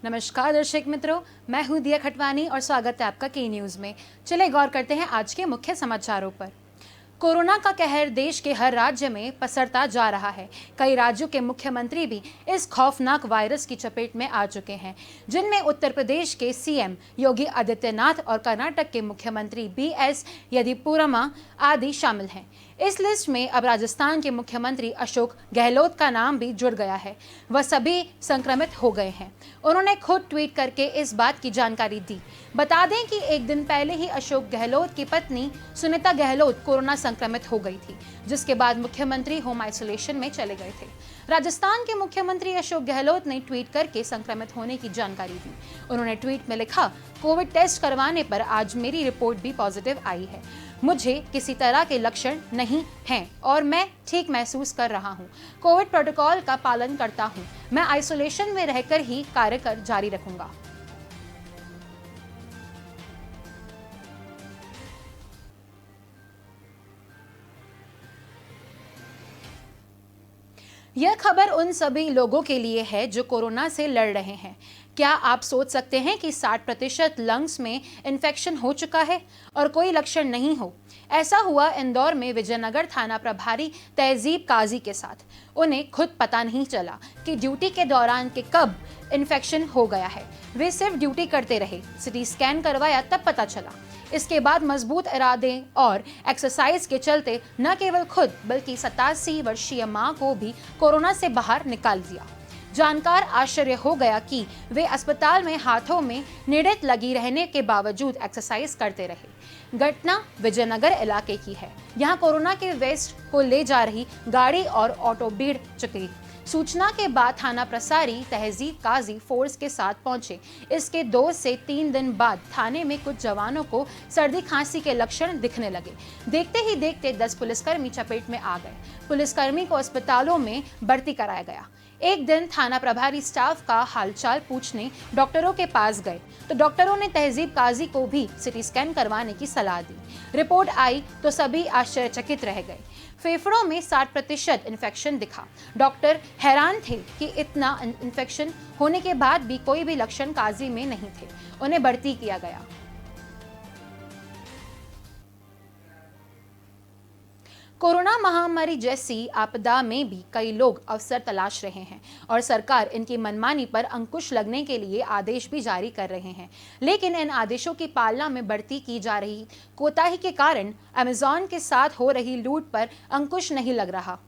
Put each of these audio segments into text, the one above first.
नमस्कार दर्शक मित्रों, मैं हूं दिया खटवानी और स्वागत है आपका के न्यूज में। चले गौर करते हैं आज के मुख्य समाचारों पर। कोरोना का कहर देश के हर राज्य में पसरता जा रहा है। कई राज्यों के मुख्यमंत्री भी इस खौफनाक वायरस की चपेट में आ चुके हैं, जिनमें उत्तर प्रदेश के सीएम योगी आदित्यनाथ और कर्नाटक के मुख्यमंत्री बीएस येदियुरप्पा आदि शामिल हैं। इस लिस्ट में अब राजस्थान के मुख्यमंत्री अशोक गहलोत का नाम भी जुड़ गया है। वह सभी संक्रमित हो गए हैं। उन्होंने खुद ट्वीट करके इस बात की जानकारी दी। बता दें कि एक दिन पहले ही अशोक गहलोत की पत्नी सुनीता गहलोत कोरोना संक्रमित हो गई थी, जिसके बाद मुख्यमंत्री होम आइसोलेशन में चले गए थे। राजस्थान के मुख्यमंत्री अशोक गहलोत ने ट्वीट करके संक्रमित होने की जानकारी दी। उन्होंने ट्वीट में लिखा, कोविड टेस्ट करवाने पर आज मेरी रिपोर्ट भी पॉजिटिव आई है। मुझे किसी तरह के लक्षण नहीं हैं और मैं ठीक महसूस कर रहा हूँ। कोविड प्रोटोकॉल का पालन करता हूँ। मैं आइसोलेशन में रहकर ही कार्य जारी रखूंगा। यह खबर उन सभी लोगों के लिए है जो कोरोना से लड़ रहे हैं। क्या आप सोच सकते हैं कि 60% लंग्स में इन्फेक्शन हो चुका है और कोई लक्षण नहीं हो? ऐसा हुआ इंदौर में विजयनगर थाना प्रभारी तहजीब काजी के साथ। उन्हें खुद पता नहीं चला कि ड्यूटी के दौरान के कब इन्फेक्शन हो गया है। वे सिर्फ ड्यूटी करते रहे, सिटी स्कैन करवाया तब पता चला। इसके बाद मजबूत इरादे और एक्सरसाइज के चलते न केवल खुद बल्कि 87 वर्षीय मां को भी कोरोना से बाहर निकाल दिया। जानकार आश्चर्य हो गया कि वे अस्पताल में हाथों में निड़त लगी रहने के बावजूद एक्सरसाइज करते रहे। घटना विजयनगर इलाके की है। यहाँ कोरोना के वेस्ट को ले जा रही गाड़ी और ऑटो भीड़ चुकी। सूचना के बाद थाना प्रसारी तहजीब काजी फोर्स के साथ पहुंचे। इसके 2 से 3 दिन बाद थाने में कुछ जवानों को सर्दी खांसी के लक्षण दिखने लगे। देखते ही देखते 10 पुलिसकर्मी चपेट में आ गए। पुलिसकर्मी को अस्पतालों में भर्ती कराया गया। एक दिन थाना प्रभारी स्टाफ का हालचाल पूछने डॉक्टरों के पास गए तो डॉक्टरों ने तहजीब काजी को भी सिटी स्कैन करवाने की सलाह दी। रिपोर्ट आई तो सभी आश्चर्यचकित रह गए। फेफड़ों में 60% इन्फेक्शन दिखा। डॉक्टर हैरान थे कि इतना इन्फेक्शन होने के बाद भी कोई भी लक्षण काजी में नहीं थे। उन्हें भर्ती किया गया। कोरोना महामारी जैसी आपदा में भी कई लोग अवसर तलाश रहे हैं और सरकार इनकी मनमानी पर अंकुश लगने के लिए आदेश भी जारी कर रहे हैं। लेकिन इन आदेशों की पालना में बढ़ती की जा रही कोताही के कारण अमेज़न के साथ हो रही लूट पर अंकुश नहीं लग रहा।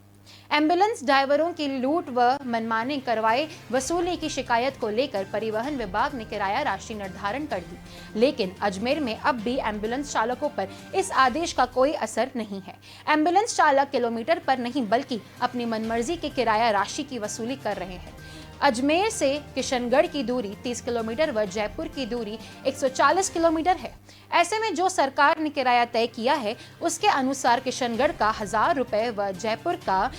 एम्बुलेंस ड्राइवरों की लूट व मनमाने करवाए वसूली की शिकायत को लेकर परिवहन विभाग ने किराया राशि निर्धारण कर दी। लेकिन अजमेर में अब भी एम्बुलेंस चालकों पर इस आदेश का कोई असर नहीं है। एम्बुलेंस चालक किलोमीटर पर नहीं बल्कि अपनी मनमर्जी के किराया राशि की वसूली कर रहे हैं। अजमेर से किशनगढ़ की दूरी 30 किलोमीटर व जयपुर की दूरी 140 किलोमीटर है। ऐसे में जो सरकार ने किराया तय किया है उसके अनुसार किशनगढ़ का 1000 रुपए व जयपुर का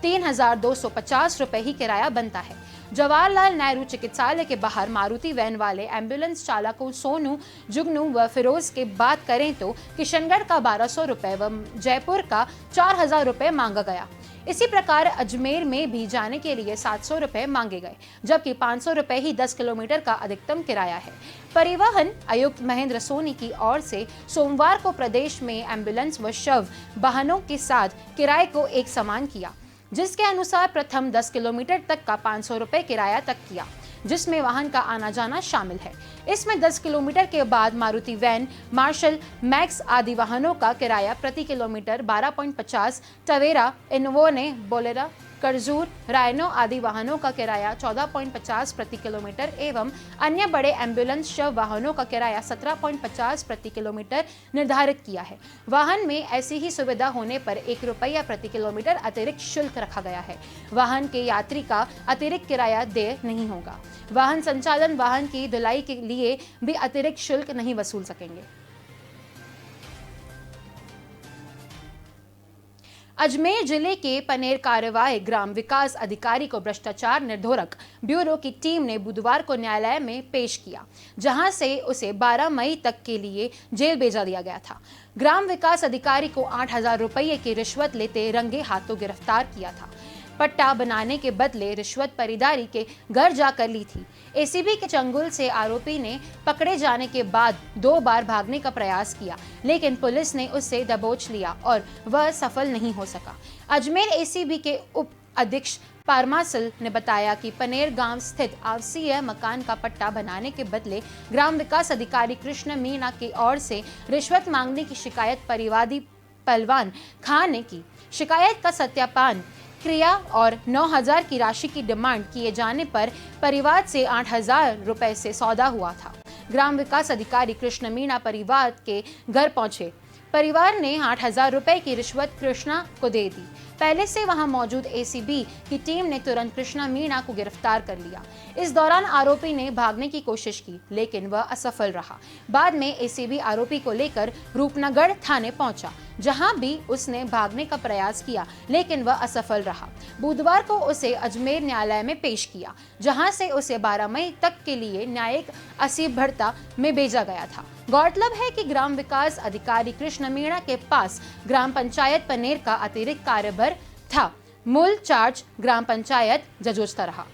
3250 रुपए ही किराया बनता है। जवाहरलाल नेहरू चिकित्सालय के बाहर मारुति वैन वाले एम्बुलेंस चालकों सोनू, जुगनू व फिरोज के बात करें तो किशनगढ़ का 1200 रुपए व जयपुर का 4000 रुपए मांगा गया। इसी प्रकार अजमेर में भी जाने के लिए 700 रुपए मांगे गए, जबकि 500 रुपए ही 10 किलोमीटर का अधिकतम किराया है। परिवहन आयुक्त महेंद्र सोनी की ओर से सोमवार को प्रदेश में एम्बुलेंस व शव वाहनों के साथ किराए को एक समान किया, जिसके अनुसार प्रथम 10 किलोमीटर तक का 500 रुपए किराया तक किया, जिसमें वाहन का आना जाना शामिल है। इसमें 10 किलोमीटर के बाद मारुति वैन, मार्शल, मैक्स आदि वाहनों का किराया प्रति किलोमीटर 12.50, टवेरा, इनोवे, बोलेरो, करजूर, रायनो आदि वाहनों का किराया 14.50 प्रति किलोमीटर एवं अन्य बड़े एम्बुलेंस शव वाहनों का किराया 17.50 प्रति किलोमीटर निर्धारित किया है। वाहन में ऐसी ही सुविधा होने पर 1 रुपया प्रति किलोमीटर अतिरिक्त शुल्क रखा गया है। वाहन के यात्री का अतिरिक्त किराया देय नहीं होगा। वाहन संचालन वाहन की धुलाई के लिए भी अतिरिक्त शुल्क नहीं वसूल सकेंगे। अजमेर जिले के पनेर कार्रवाई ग्राम विकास अधिकारी को भ्रष्टाचार निरोधक ब्यूरो की टीम ने बुधवार को न्यायालय में पेश किया, जहां से उसे 12 मई तक के लिए जेल भेजा दिया गया था। ग्राम विकास अधिकारी को 8000 रुपये की रिश्वत लेते रंगे हाथों गिरफ्तार किया था। पट्टा बनाने के बदले रिश्वत परिदारी के घर जाकर ली थी। एसीबी के चंगुल से आरोपी ने पकड़े जाने के बाद 2 बार भागने का प्रयास किया, लेकिन पुलिस ने उसे दबोच लिया और वह सफल नहीं हो सका। अजमेर एसीबी के उप अधीक्षक पारमासल ने बताया कि पनेर गांव स्थित आवासीय मकान का पट्टा बनाने के बदले ग्राम विकास अधिकारी कृष्ण मीणा की ओर से रिश्वत मांगने की शिकायत परिवादी पहलवान खान ने की। शिकायत का सत्यापन क्रिया और 9,000 की राशि की डिमांड किए जाने पर परिवार से 8,000 रुपए से सौदा हुआ था। ग्राम विकास अधिकारी कृष्ण मीणा परिवार के घर पहुंचे। परिवार ने 8,000 रुपए की रिश्वत कृष्णा को दे दी। पहले से वहां मौजूद एसीबी की टीम ने तुरंत कृष्णा मीणा को गिरफ्तार कर लिया। इस दौरान आरोपी ने भागने की कोशिश की, लेकिन वह असफल रहा। बाद में एसीबी आरोपी को लेकर रूपनगर थाने पहुंचा, जहां भी उसने भागने का प्रयास किया, लेकिन वह असफल रहा। बुधवार को उसे अजमेर न्यायालय में पेश किया, जहां से उसे 12 मई तक के लिए न्यायिक असीभर्ता में भेजा गया था। गौरतलब है कि ग्राम विकास अधिकारी कृष्ण मीणा के पास ग्राम पंचायत पनेर का अतिरिक्त कार्यभार था। मूल चार्ज ग्राम पंचायत जजोस्ता रहा।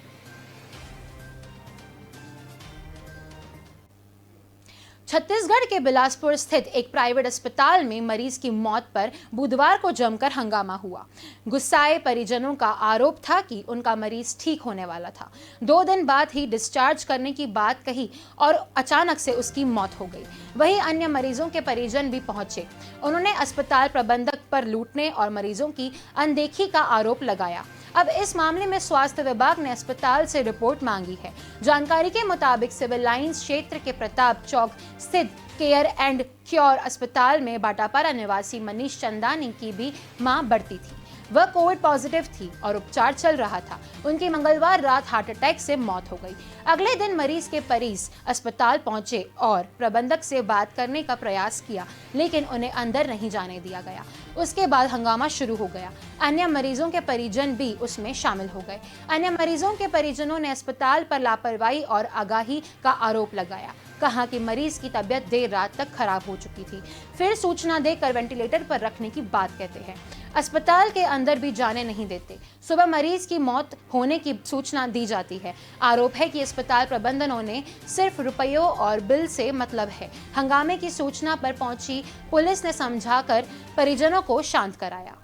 छत्तीसगढ़ के बिलासपुर स्थित एक प्राइवेट अस्पताल में मरीज की मौत पर बुधवार को जमकर हंगामा हुआ। गुस्साए परिजनों का आरोप था कि उनका मरीज ठीक होने वाला था। 2 दिन बाद ही डिस्चार्ज करने की बात कही और अचानक से उसकी मौत हो गई। वहीं अन्य मरीजों के परिजन भी पहुंचे। उन्होंने अस्पताल प्रबंधक पर लूटने और मरीजों की अनदेखी का आरोप लगाया। अब इस मामले में स्वास्थ्य विभाग ने अस्पताल से रिपोर्ट मांगी है। जानकारी के मुताबिक सिविल लाइंस क्षेत्र के प्रताप चौक स्थित केयर एंड क्योर अस्पताल में बाटापारा निवासी मनीष चंदानी की भी मां बढ़ती थी। वह कोविड पॉजिटिव थी और उपचार चल रहा था। उनकी मंगलवार रात हार्ट अटैक से मौत हो गई। अगले दिन मरीज के परिज अस्पताल पहुंचे और प्रबंधक से बात करने का प्रयास किया, लेकिन उन्हें अंदर नहीं जाने दिया गया। उसके बाद हंगामा शुरू हो गया। अन्य मरीजों के परिजन भी उसमें शामिल हो गए। अन्य मरीजों के परिजनों ने अस्पताल पर लापरवाही और आगाही का आरोप लगाया। कहा कि मरीज की तबीयत देर रात तक खराब हो चुकी थी, फिर सूचना देकर वेंटिलेटर पर रखने की बात कहते हैं। अस्पताल के अंदर भी जाने नहीं देते। सुबह मरीज की मौत होने की सूचना दी जाती है। आरोप है कि अस्पताल प्रबंधनों ने सिर्फ रुपयों और बिल से मतलब है। हंगामे की सूचना पर पहुंची पुलिस ने समझाकर परिजनों को शांत कराया।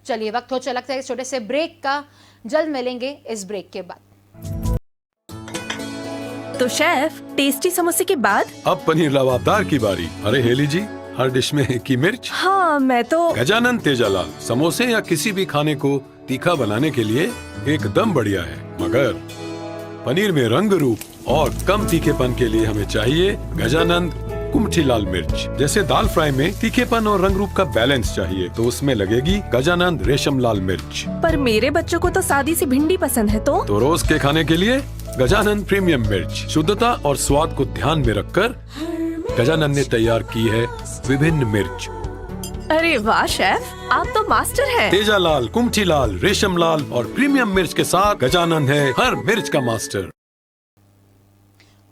चलिए वक्त हो चला है छोटे से ब्रेक का। जल्द मिलेंगे इस ब्रेक के बाद। तो शेफ, टेस्टी समोसे के बाद अब पनीर लबाबदार की बारी। अरे हेली जी, हर डिश में एक ही मिर्च। हाँ, मैं तो गजानन तेजालाल समोसे या किसी भी खाने को तीखा बनाने के लिए एकदम बढ़िया है, मगर पनीर में रंग रूप और कम तीखेपन के लिए हमें चाहिए गजानन कुमठी लाल मिर्च। जैसे दाल फ्राई में तीखेपन और रंग रूप का बैलेंस चाहिए, तो उसमें लगेगी गजानन रेशम लाल मिर्च। पर मेरे बच्चों को तो सादी सी भिंडी पसंद है। तो रोज के खाने के लिए गजानन प्रीमियम मिर्च। शुद्धता और स्वाद को ध्यान में रखकर गजानन ने तैयार की है विभिन्न मिर्च। अरे वाह शेफ, आप तो मास्टर हैं। तेजालाल, कुमठी लाल, रेशम लाल और प्रीमियम मिर्च के साथ गजानन है हर मिर्च का मास्टर।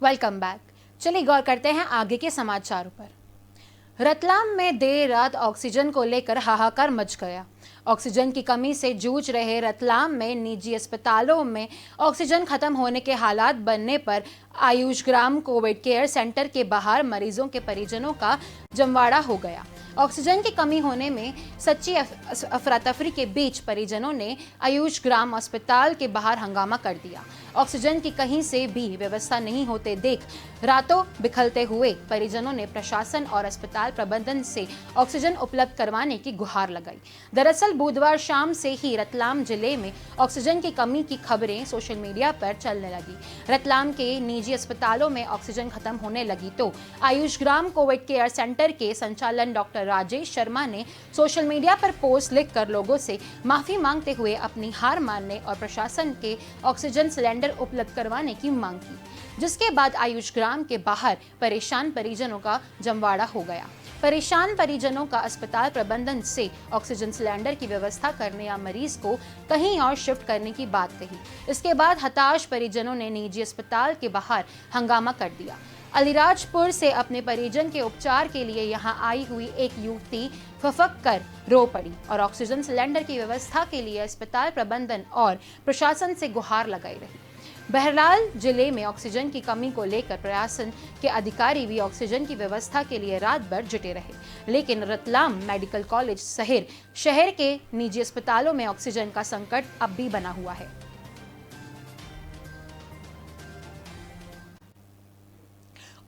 Welcome back. चलिए गौर करते हैं आगे के समाचारों पर। रतलाम में देर रात ऑक्सीजन को लेकर हाहाकार मच गया। ऑक्सीजन की कमी से जूझ रहे रतलाम में निजी अस्पतालों में ऑक्सीजन खत्म होने के हालात बनने पर आयुष ग्राम कोविड केयर सेंटर के बाहर मरीजों के परिजनों का जमवाड़ा हो गया। ऑक्सीजन की कमी होने में सच्ची अफरा तफरी के बीच परिजनों ने आयुष ग्राम अस्पताल के बाहर हंगामा कर दिया। ऑक्सीजन की कहीं से भी व्यवस्था नहीं होते देख रातों बिखरते हुए परिजनों ने प्रशासन और अस्पताल प्रबंधन से ऑक्सीजन उपलब्ध करवाने की गुहार लगाई। दरअसल बुधवार शाम से ही रतलाम जिले में ऑक्सीजन की कमी की खबरें सोशल मीडिया पर चलने लगी। रतलाम के निजी अस्पतालों में ऑक्सीजन खत्म होने लगी तो आयुष ग्राम कोविड केयर सेंटर के संचालन डॉक्टर राजेश शर्मा ने सोशल मीडिया पर पोस्ट लिखकर लोगों से माफी मांगते हुए अपनी हार मानने और प्रशासन के ऑक्सीजन सिलेंडर उपलब्ध करवाने की मांग की, जिसके बाद आयुष ग्राम के बाहर परेशान परिजनों का जमवाड़ा हो गया। परेशान परिजनों का अस्पताल प्रबंधन से ऑक्सीजन सिलेंडर की व्यवस्था करने या मरीज को कहीं और शिफ्ट करने की बात कही। इसके बाद हताश परिजनों ने निजी अस्पताल के बाहर हंगामा कर दिया। अलीराजपुर से अपने परिजन के उपचार के लिए यहां आई हुई एक युवती फफक कर रो पड़ी और ऑक्सीजन सिलेंडर की व्यवस्था के लिए अस्पताल प्रबंधन और प्रशासन से गुहार लगाई रही। बहरहाल जिले में ऑक्सीजन की कमी को लेकर प्रशासन के अधिकारी भी ऑक्सीजन की व्यवस्था के लिए रात भर जुटे रहे, लेकिन रतलाम मेडिकल कॉलेज सहित शहर के निजी अस्पतालों में ऑक्सीजन का संकट अब भी बना हुआ है।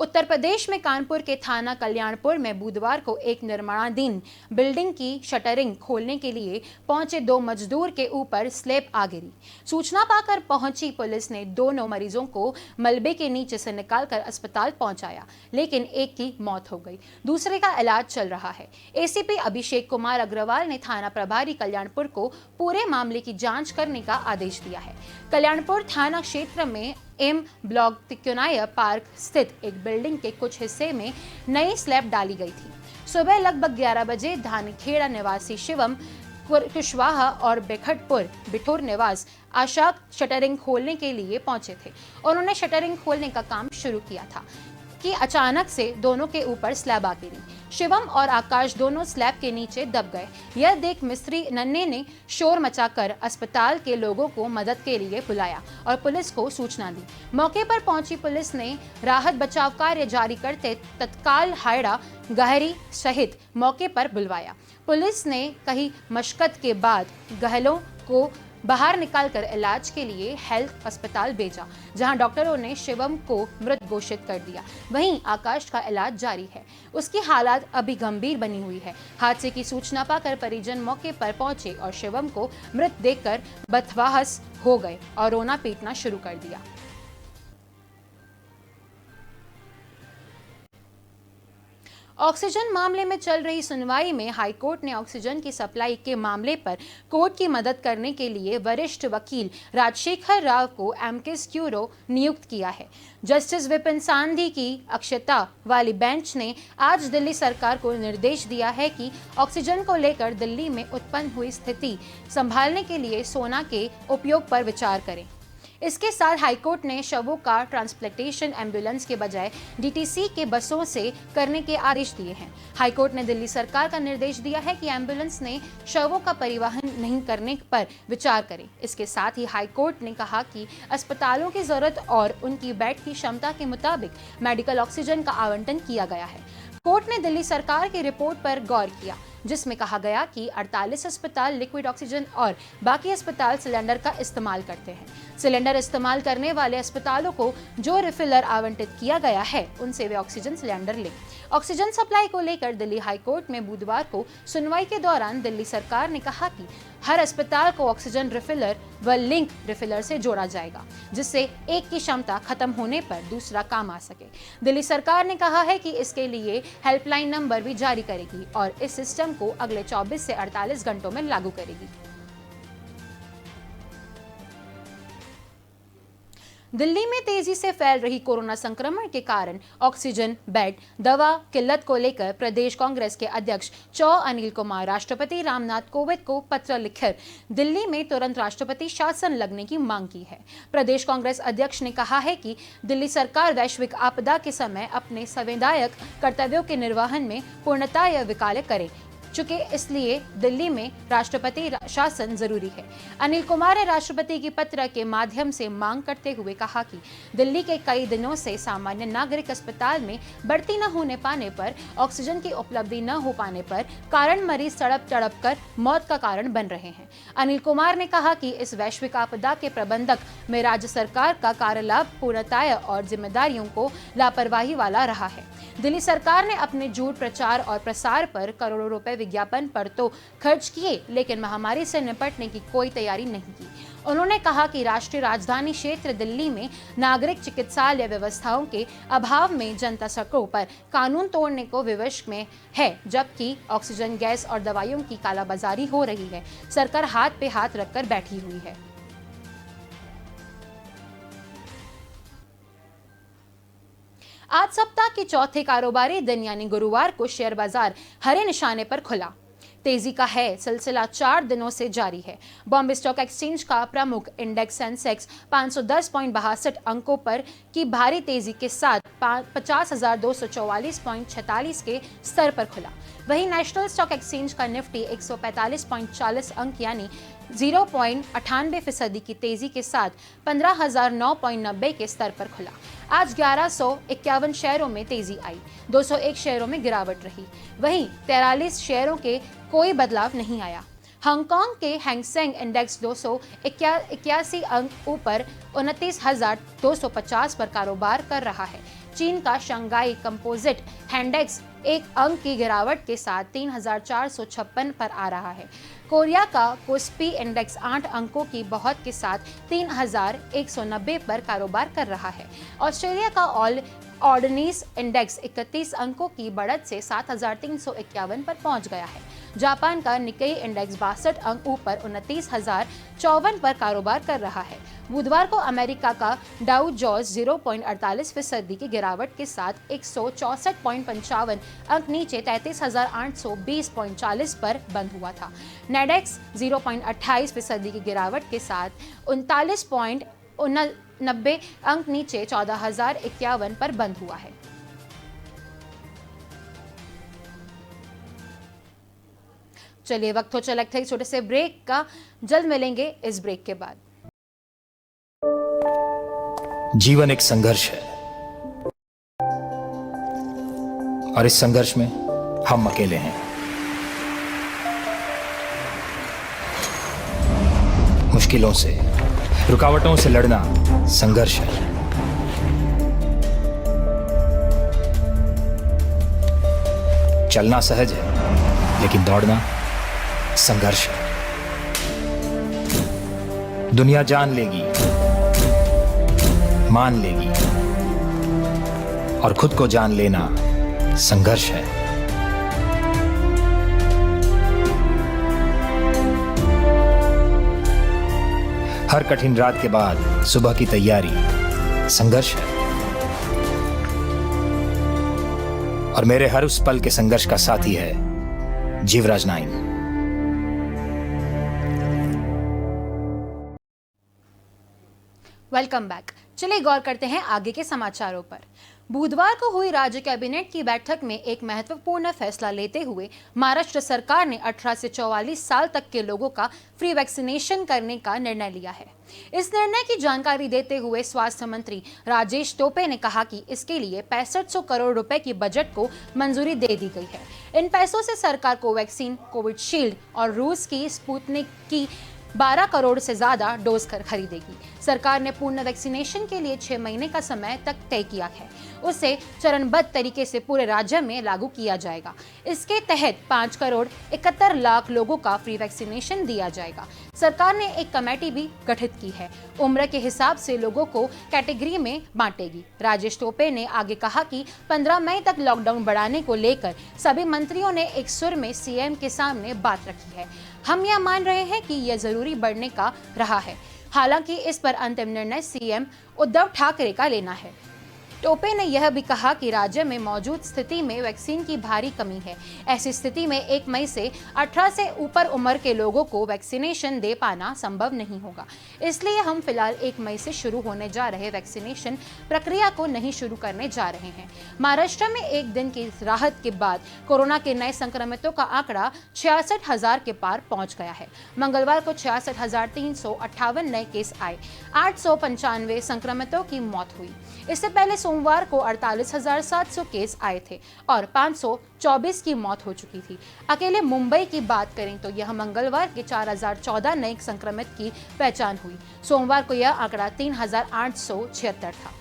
उत्तर प्रदेश में कानपुर के थाना कल्याणपुर में बुधवार को एक निर्माणाधीन बिल्डिंग की शटरिंग खोलने के लिए पहुंचे 2 मजदूर के ऊपर स्लैब आ गिरी। सूचना पाकर पहुंची पुलिस ने दोनों मरीजों को मलबे के नीचे से निकालकर अस्पताल पहुंचाया, लेकिन एक की मौत हो गई, दूसरे का इलाज चल रहा है। एसीपी अभिषेक कुमार अग्रवाल ने थाना प्रभारी कल्याणपुर को पूरे मामले की जाँच करने का आदेश दिया है। कल्याणपुर थाना क्षेत्र में एम ब्लॉक तिकोनाया पार्क स्थित एक बिल्डिंग के कुछ हिस्से में नई स्लैब डाली गई थी। सुबह लगभग 11 बजे धानीखेड़ा निवासी शिवम कुशवाहा और बेखटपुर बिठूर निवास आशा शटरिंग खोलने के लिए पहुंचे थे। उन्होंने शटरिंग खोलने का काम शुरू किया था कि अचानक से दोनों के ऊपर स्लैब आ गिरी। शिवम और आकाश दोनों स्लैब के नीचे दब गए। यह देख मिस्त्री नन्हे ने शोर मचाकर अस्पताल के लोगों को मदद के लिए बुलाया और पुलिस को सूचना दी। मौके पर पहुंची पुलिस ने राहत बचाव कार्य जारी करते तत्काल हायड़ा गहरी सहित मौके पर बुलवाया। पुलिस ने कई मशक्कत के बाद घायलों को बाहर निकालकर इलाज के लिए हेल्थ अस्पताल भेजा, जहां डॉक्टरों ने शिवम को मृत घोषित कर दिया। वहीं आकाश का इलाज जारी है, उसकी हालत अभी गंभीर बनी हुई है। हादसे की सूचना पाकर परिजन मौके पर पहुंचे और शिवम को मृत देखकर बदहवास हो गए और रोना पीटना शुरू कर दिया। ऑक्सीजन मामले में चल रही सुनवाई में हाईकोर्ट ने ऑक्सीजन की सप्लाई के मामले पर कोर्ट की मदद करने के लिए वरिष्ठ वकील राजशेखर राव को एमिकस क्यूरी नियुक्त किया है। जस्टिस विपिन सांधी की अध्यक्षता वाली बेंच ने आज दिल्ली सरकार को निर्देश दिया है कि ऑक्सीजन को लेकर दिल्ली में उत्पन्न हुई स्थिति संभालने के लिए सोना के उपयोग पर विचार करें। इसके साथ हाईकोर्ट ने शवों का ट्रांसप्लांटेशन एम्बुलेंस के बजाय डीटीसी के बसों से करने के आदेश दिए हैं। हाईकोर्ट ने दिल्ली सरकार का निर्देश दिया है कि एम्बुलेंस ने शवों का परिवहन नहीं करने पर विचार करें। इसके साथ ही हाईकोर्ट ने कहा कि अस्पतालों की जरूरत और उनकी बेड की क्षमता के मुताबिक मेडिकल ऑक्सीजन का आवंटन किया गया है। कोर्ट ने दिल्ली सरकार की रिपोर्ट पर गौर किया, जिसमें कहा गया कि 48 अस्पताल लिक्विड ऑक्सीजन और बाकी अस्पताल सिलेंडर का इस्तेमाल करते हैं। सिलेंडर इस्तेमाल करने वाले अस्पतालों को जो रिफिलर आवंटित किया गया है, उनसे वे ऑक्सीजन सिलेंडर लें। ऑक्सीजन सप्लाई को लेकर दिल्ली हाईकोर्ट में बुधवार को सुनवाई के दौरान दिल्ली सरकार ने कहा कि हर अस्पताल को ऑक्सीजन रिफिलर व लिंक रिफिलर से जोड़ा जाएगा, जिससे एक की क्षमता खत्म होने पर दूसरा काम आ सके। दिल्ली सरकार ने कहा है कि इसके लिए हेल्पलाइन नंबर भी जारी करेगी और इस सिस्टम को अगले 24 से 48 घंटों में लागू करेगी। दिल्ली में तेजी से फैल रही कोरोना संक्रमण के कारण ऑक्सीजन, बेड, दवा किल्लत को लेकर प्रदेश कांग्रेस के अध्यक्ष चौ अनिल कुमार राष्ट्रपति रामनाथ कोविंद को पत्र लिखकर दिल्ली में तुरंत राष्ट्रपति शासन लगने की मांग की है। प्रदेश कांग्रेस अध्यक्ष ने कहा है कि दिल्ली सरकार वैश्विक आपदा के समय अपने संवैधानिक कर्तव्यों के निर्वहन में पूर्णतः विफल करे चुके, इसलिए दिल्ली में राष्ट्रपति शासन जरूरी है। अनिल कुमार ने राष्ट्रपति की पत्र के माध्यम से मांग करते हुए कहा कि दिल्ली के कई दिनों से सामान्य नागरिक अस्पताल में भर्ती न होने पाने पर, ऑक्सीजन की उपलब्धि न हो पाने पर कारण मरीज तड़प कर मौत का कारण बन रहे हैं। अनिल कुमार ने कहा कि इस वैश्विक आपदा के प्रबंधक में राज्य सरकार का कार्यलाभ पूर्णतः और जिम्मेदारियों को लापरवाही वाला रहा है। दिल्ली सरकार ने अपने झूठ प्रचार और प्रसार पर करोड़ों रुपए विज्ञापन पर तो खर्च किए, लेकिन महामारी से निपटने की कोई तैयारी नहीं की। उन्होंने कहा कि राष्ट्रीय राजधानी क्षेत्र दिल्ली में नागरिक चिकित्सालय व्यवस्थाओं के अभाव में जनता सड़कों पर कानून तोड़ने को विवश में है, जबकि ऑक्सीजन, गैस और दवाइयों की कालाबाजारी हो रही है। सरकार हाथ पे हाथ रखकर बैठी हुई है। आज सप्ताह के चौथे कारोबारी दिन यानी गुरुवार को शेयर बाजार हरे निशाने पर खुला। तेजी का है सिलसिला 4 दिनों से जारी है। बॉम्बे स्टॉक एक्सचेंज का प्रमुख इंडेक्स सेंसेक्स 510.62 अंकों पर की भारी तेजी के साथ 50,244.46 के स्तर पर खुला। वहीं नेशनल स्टॉक एक्सचेंज का निफ्टी 145.40 अंक यानी 0.98% की तेजी के साथ 15,009.90 के स्तर पर खुला। आज 1151 शेयरों में तेजी आई, 201 शेयरों में गिरावट रही। वहीं 43 शेयरों के कोई बदलाव नहीं आया। हांगकांग के हैंगसेंग इंडेक्स 281 अंक ऊपर 29,250 पर कारोबार कर रहा है। चीन का शंघाई कंपोजिट इंडेक्स 1 अंक की गिरावट के साथ 3,456 पर आ रहा है। कोरिया का कोस्पी इंडेक्स 8 अंकों की बढ़त के साथ 3,190 पर कारोबार कर रहा है। ऑस्ट्रेलिया का ऑल ऑर्डिनीज इंडेक्स 31 अंकों की बढ़त से 7,351 पर पहुंच गया है। जापान का निक्केई इंडेक्स 62 अंक ऊपर 29,054 पर कारोबार कर रहा है। बुधवार को अमेरिका का डाउ जोन्स 0.48% की गिरावट के साथ 164.55 अंक नीचे 33,820.40 पर बंद हुआ था। नेडेक्स 0.28% की गिरावट के साथ 39.90 अंक नीचे 14,051 पर बंद हुआ है। चलिए वक्त हो चला एक छोटे से ब्रेक का, जल्द मिलेंगे इस ब्रेक के बाद। जीवन एक संघर्ष है और इस संघर्ष में हम अकेले हैं। मुश्किलों से, रुकावटों से लड़ना संघर्ष है। चलना सहज है, लेकिन दौड़ना संघर्ष है। दुनिया जान लेगी, मान लेगी, और खुद को जान लेना संघर्ष है। हर कठिन रात के बाद सुबह की तैयारी संघर्ष है। और मेरे हर उस पल के संघर्ष का साथी है जीवराज 9। Welcome back. चलिए गौर करते हैं आगे के समाचारों पर। बुधवार को हुई राज्य कैबिनेट की बैठक में एक महत्वपूर्ण फैसला लेते हुए महाराष्ट्र सरकार ने 18 से 44 साल तक के लोगों का फ्री वैक्सीनेशन करने का निर्णय लिया है। इस निर्णय की जानकारी देते हुए स्वास्थ्य मंत्री राजेश टोपे ने कहा कि इसके लिए 6500 करोड़ रुपए की बजट को मंजूरी दे दी गई है। इन पैसों से सरकार कोवैक्सीन, कोविशील्ड और रूस की स्पुतनिक की 12 करोड़ से ज्यादा डोज खरीदेगी। सरकार ने पूर्ण वैक्सीनेशन के लिए 6 महीने का समय तक तय किया है। उसे चरणबद्ध तरीके से पूरे राज्य में लागू किया जाएगा। इसके तहत 5 करोड़ 71 लाख लोगों का फ्री वैक्सीनेशन दिया जाएगा। सरकार ने एक कमेटी भी गठित की है, उम्र के हिसाब से लोगों को कैटेगरी में बांटेगी। राजेश टोपे ने आगे कहा कि 15 मई तक लॉकडाउन बढ़ाने को लेकर सभी मंत्रियों ने एक सुर में सीएम के सामने बात रखी है। हम यह मान रहे हैं कि यह जरूरी बढ़ने का रहा है। हालांकि इस पर अंतिम निर्णय सीएम उद्धव ठाकरे का लेना है। टोपे ने यह भी कहा कि राज्य में मौजूद स्थिति में वैक्सीन की भारी कमी है। ऐसी स्थिति में 1 मई से 18 से ऊपर उम्र के लोगों को वैक्सीनेशन दे पाना संभव नहीं होगा। इसलिए हम फिलहाल 1 मई से शुरू होने जा रहे वैक्सीनेशन प्रक्रिया को नहीं शुरू करने जा रहे हैं। महाराष्ट्र में एक दिन की राहत के बाद कोरोना के नए संक्रमितों का आंकड़ा 66,000 के पार पहुंच गया है। मंगलवार को 66,358 नए केस आए, 895 संक्रमितों की मौत हुई। इससे पहले सोमवार को 48,700 केस आए थे और 524 की मौत हो चुकी थी। अकेले मुंबई की बात करें तो यह मंगलवार के 4,014 नए संक्रमित की पहचान हुई। सोमवार को यह आंकड़ा 3,876 था।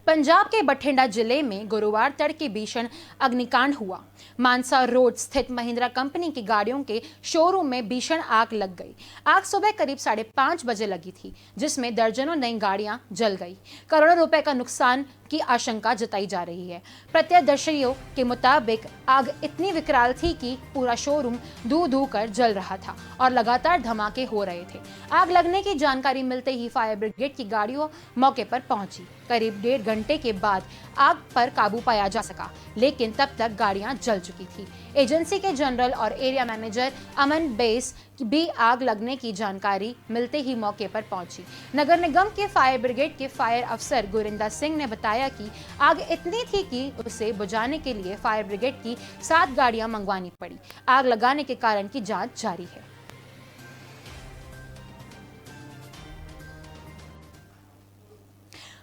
पंजाब के बठिंडा जिले में गुरुवार तड़के भीषण अग्निकांड हुआ। मानसा रोड स्थित महिंद्रा कंपनी की गाड़ियों के शोरूम में भीषण आग लग गई। आग सुबह करीब 5:30 बजे लगी थी, जिसमें दर्जनों नई गाड़ियां जल गई। करोड़ों रुपए का नुकसान की आशंका जताई जा रही है। प्रत्यक्षदर्शियों के मुताबिक आग इतनी विकराल थी कि पूरा शोरूम धू कर जल रहा था और लगातार धमाके हो रहे थे। आग लगने की जानकारी मिलते ही फायर ब्रिगेड की गाड़ियों मौके पर पहुंची। करीब 1.5 घंटे के बाद आग पर काबू पाया जा सका, लेकिन तब तक गाड़ियां जल चुकी थी। एजेंसी के जनरल और एरिया मैनेजर अमन बेस भी आग लगने की जानकारी मिलते ही मौके पर पहुंची। नगर निगम के फायर ब्रिगेड के फायर अफसर गुरिंदा सिंह ने बताया कि आग इतनी थी कि उसे बुझाने के लिए फायर ब्रिगेड की 7 गाड़ियां मंगवानी पड़ी। आग लगाने के कारण की जांच जारी है।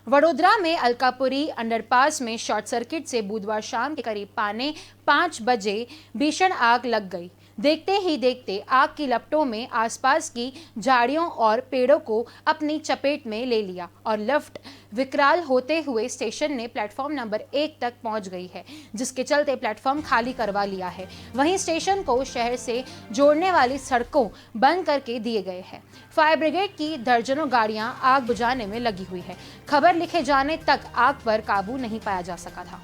वडोदरा में अलकापुरी अंडरपास में शॉर्ट सर्किट से बुधवार शाम के करीब 4:45 बजे भीषण आग लग गई। देखते ही देखते आग की लपटों में आसपास की झाड़ियों और पेड़ों को अपनी चपेट में ले लिया और लिफ्ट विकराल होते हुए स्टेशन ने प्लेटफॉर्म नंबर 1 तक पहुंच गई है, जिसके चलते प्लेटफॉर्म खाली करवा लिया है। वहीं स्टेशन को शहर से जोड़ने वाली सड़कों बंद करके दिए गए हैं। फायर ब्रिगेड की दर्जनों गाड़ियां आग बुझाने में लगी हुई है। खबर लिखे जाने तक आग पर काबू नहीं पाया जा सका था।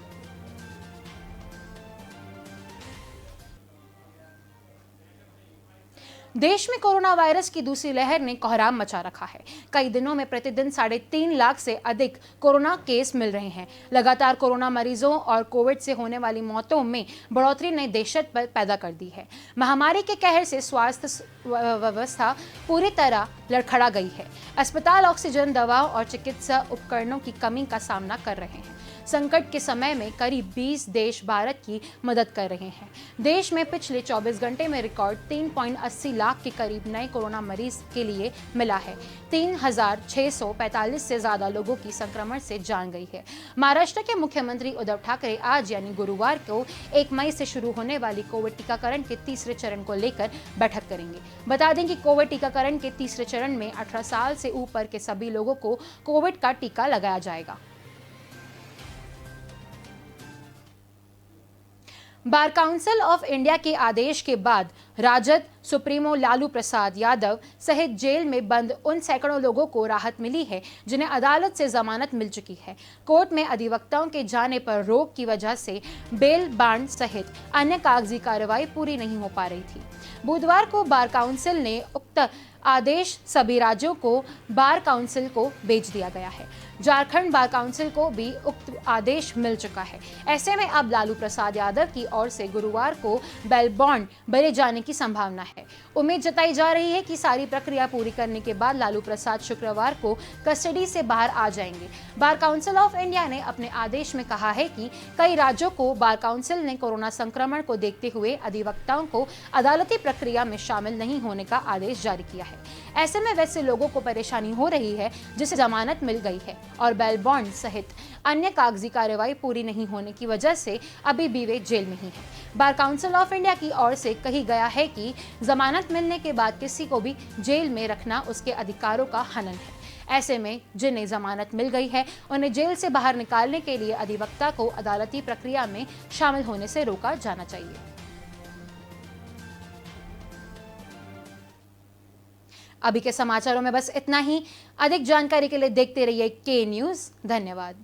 देश में कोरोना वायरस की दूसरी लहर ने कोहराम मचा रखा है। कई दिनों में प्रतिदिन 3.5 लाख से अधिक कोरोना केस मिल रहे हैं। लगातार कोरोना मरीजों और कोविड से होने वाली मौतों में बढ़ोतरी ने दहशत पैदा कर दी है। महामारी के कहर से स्वास्थ्य व्यवस्था पूरी तरह लड़खड़ा गई है। अस्पताल ऑक्सीजन, दवाओं और चिकित्सा उपकरणों की कमी का सामना कर रहे हैं। संकट के समय में करीब 20 देश भारत की मदद कर रहे हैं। देश में पिछले 24 घंटे में रिकॉर्ड 3.80 लाख के करीब नए कोरोना मरीज के लिए मिला है। 3,645 से ज्यादा लोगों की संक्रमण से जान गई है। महाराष्ट्र के मुख्यमंत्री उद्धव ठाकरे आज यानी गुरुवार को 1 मई से शुरू होने वाली कोविड टीकाकरण के तीसरे चरण को लेकर बैठक करेंगे। बता दें कि कोविड टीकाकरण के तीसरे चरण में 18 साल से ऊपर के सभी लोगों को कोविड का टीका लगाया जाएगा। बार काउंसिल ऑफ इंडिया के आदेश के बाद राजद सुप्रीमो लालू प्रसाद यादव सहित जेल में बंद उन सैकड़ों लोगों को राहत मिली है जिन्हें अदालत से जमानत मिल चुकी है। कोर्ट में अधिवक्ताओं के जाने पर रोक की वजह से बेल बांड सहित अन्य कागजी कार्रवाई पूरी नहीं हो पा रही थी। बुधवार को बार काउंसिल ने उक्त आदेश सभी राज्यों को बार काउंसिल को भेज दिया गया है। झारखंड बार काउंसिल को भी उक्त आदेश मिल चुका है। ऐसे में अब लालू प्रसाद यादव की ओर से गुरुवार को बेल बॉन्ड भरे जाने की संभावना है। उम्मीद जताई जा रही है कि सारी प्रक्रिया पूरी करने के बाद लालू प्रसाद शुक्रवार को कस्टडी से बाहर आ जाएंगे। बार काउंसिल ऑफ इंडिया ने अपने आदेश में कहा है कि कई राज्यों को बार काउंसिल ने कोरोना संक्रमण को देखते हुए अधिवक्ताओं को अदालती प्रक्रिया में शामिल नहीं होने का आदेश जारी किया है। ऐसे में वैसे लोगों को परेशानी हो रही है जिसे जमानत मिल गई है और बेल बॉन्ड सहित अन्य कागजी कार्रवाई पूरी नहीं होने की वजह से अभी भी वे जेल में ही हैं। बार काउंसिल ऑफ इंडिया की ओर से कही गया है कि जमानत मिलने के बाद किसी को भी जेल में रखना उसके अधिकारों का हनन है। ऐसे में जिन्हें जमानत मिल गई है उन्हें जेल से बाहर निकालने के लिए अधिवक्ता को अदालती प्रक्रिया में शामिल होने से रोका जाना चाहिए। अभी के समाचारों में बस इतना ही। अधिक जानकारी के लिए देखते रहिए के न्यूज़। धन्यवाद।